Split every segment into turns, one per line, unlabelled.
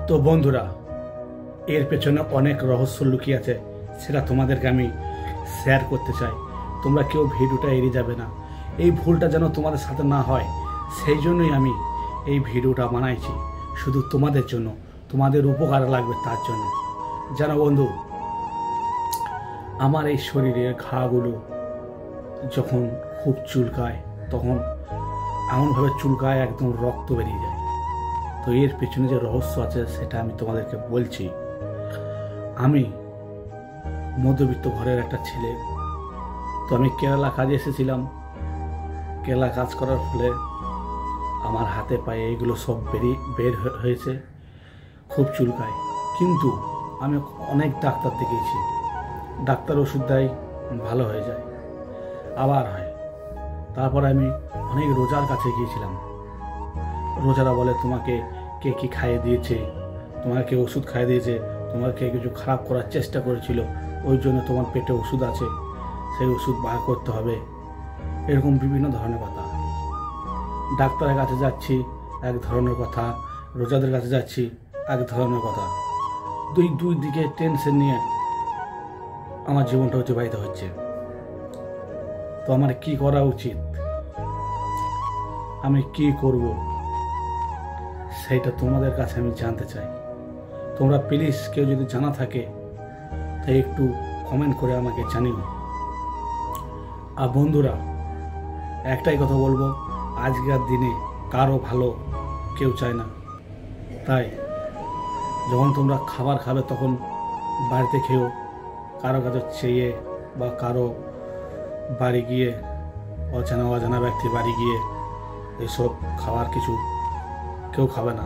তো বন্ধুরা, এর পেছনে অনেক রহস্য লুকিয়ে আছে, সেটা তোমাদেরকে আমি শেয়ার করতে চাই। তোমরা কেউ ভিডিওটা এড়িয়ে যাবে না। এই ভুলটা যেন তোমাদের সাথে না হয়, সেই জন্যই আমি এই ভিডিওটা বানাইছি, শুধু তোমাদের জন্য, তোমাদের উপকার লাগবে তার জন্য। জানো বন্ধু, আমার এই শরীরের ঘাগুলো যখন খুব চুলকায়, তখন এমনভাবে চুলকায় একদম রক্ত বেরিয়ে যায়। তো এর পেছনে যে রহস্য আছে সেটা আমি তোমাদেরকে বলছি। আমি মধ্যবিত্ত ঘরের একটা ছেলে। তো আমি কেরালা কাজে এসেছিলাম। কেরালা কাজ করার ফলে আমার হাতে পায়ে এগুলো সব বের হয়েছে, খুব চুলকায়। কিন্তু আমি অনেক ডাক্তার দেখিয়েছি, ডাক্তার ওষুধ দেয়, ভালো হয়ে যায়, আবার হয়। তারপর আমি অনেক রোজার কাছে গিয়েছিলাম। রোজারা বলে, তোমাকে কে কি খাইয়ে দিয়েছে, তোমাকে কে ওষুধ খাইয়ে দিয়েছে, তোমাকে কিছু খারাপ করার চেষ্টা করেছিল, ওই জন্য তোমার পেটে ওষুধ আছে, সেই ওষুধ বার করতে হবে। এরকম বিভিন্ন ধরনের কথা। ডাক্তারের কাছে যাচ্ছি এক ধরনের কথা, রোজাদের কাছে যাচ্ছি এক ধরনের কথা। দুই দিকে টেনশন নিয়ে আমার জীবনটা অতিবাহিত হচ্ছে। তো আমার কি করা উচিত, আমি কি করব, সেইটা তোমাদের কাছে আমি জানতে চাই। তোমরা প্লিজ কেউ যদি জানা থাকে তাই একটু কমেন্ট করে আমাকে জানিও। আর বন্ধুরা, একটাই কথা বলবো, আজকের দিনে কারো ভালো কেউ চায় না। তাই যখন তোমরা খাবার খাবে তখন বাড়িতে খেও, কারো কাছে চেয়ে বা কারো বাড়ি গিয়ে, অজানা ব্যক্তি বাড়ি গিয়ে এসব খাবার কিছু কেউ খাবে না।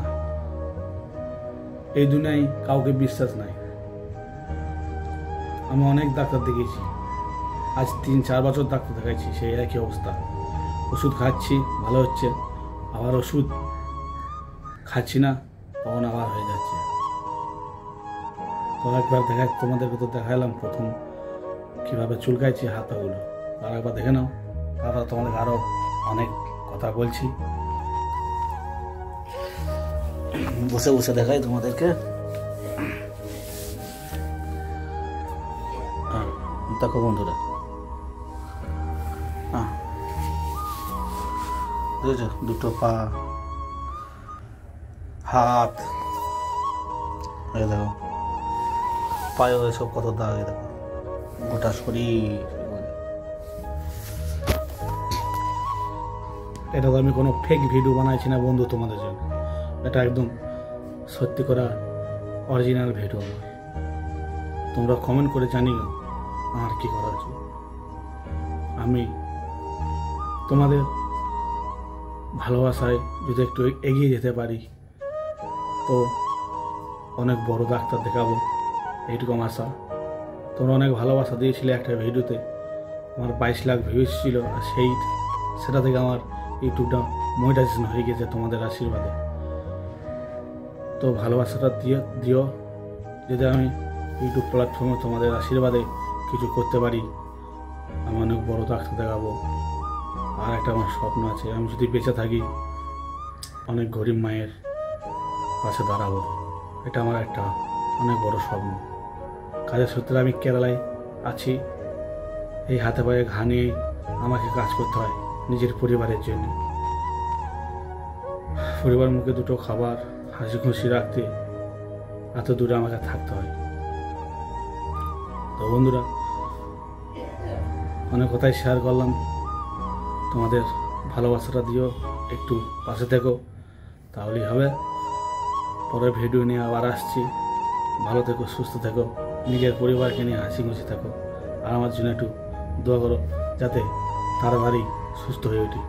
এই দুনিয়ায় কাউকে বিশ্বাস নাই। আমি অনেক ডাক্তার দেখিয়েছি, আজ 3-4 বছর ডাক্তার দেখাইছি, সেই একই অবস্থা। ওষুধ খাচ্ছি, ভালো হচ্ছে, আবার ওষুধ খাচ্ছি না, তখন আবার হয়ে যাচ্ছে। তো একবার তোমাদেরকে তো দেখালাম প্রথম কীভাবে চুলকাইছি হাত পাগুলো, আর একবার দেখে নাও। তারপর তোমাদেরকে আরও অনেক কথা বলছি, বসে বসে দেখাই তোমাদেরকে। দেখো বন্ধুরা, দেখেছো দুটো পা, হাত, দেখো পায়ে সব কত দাগ, দেখো গোটা শরীর। এটা তো আমি কোনো ফেক ভিডিও বানাইছি না বন্ধু তোমাদের জন্য, এটা একদম সত্যি করা অরিজিনাল ভিডিও আমার। তোমরা কমেন্ট করে জানিও আর কি করা উচিত। আমি তোমাদের ভালোবাসায় যদি একটু এগিয়ে যেতে পারি তো অনেক বড় ডাক্তার দেখাবো, এইটুকু আমার আশা। তোমরা অনেক ভালোবাসা দিয়েছিলে একটা ভিডিওতে, আমার 22 লাখ ভিউজ ছিল, আর সেটা থেকে আমার ইউটিউবটা মনিটাইজেশন হয়ে গেছে তোমাদের আশীর্বাদে। তো ভালোবাসাটা দিও, যদি আমি ইউটিউব প্ল্যাটফর্মে তোমাদের আশীর্বাদে কিছু করতে পারি, আমি অনেক বড় ডাক্তার দেখাবো। আর একটা আমার স্বপ্ন আছে, আমি যদি বেঁচে থাকি অনেক গরিব মায়ের পাশে দাঁড়াবো। এটা আমার একটা অনেক বড় স্বপ্ন। কাজের সূত্রে আমি কেরালায় আছি, এই হাতে পায়ে ঘা নিয়ে আমাকে কাজ করতে হয় নিজের পরিবারের জন্য। পরিবার মুখে দুটো খাবার হাসি খুশি রাখতে এত দূরে আমাকে থাকতে হয়। তো বন্ধুরা, অনেক কথাই শেয়ার করলাম, তোমাদের ভালোবাসাটা দিও, একটু পাশে থেকো, তাহলেই হবে। পরে ভিডিও নিয়ে আবার আসছি। ভালো থেকো, সুস্থ থেকো, নিজের পরিবারকে নিয়ে হাসি খুশি থাকো, আর আমার জন্য একটু দোয়া করো যাতে তাড়াতাড়ি সুস্থ হয়ে উঠি।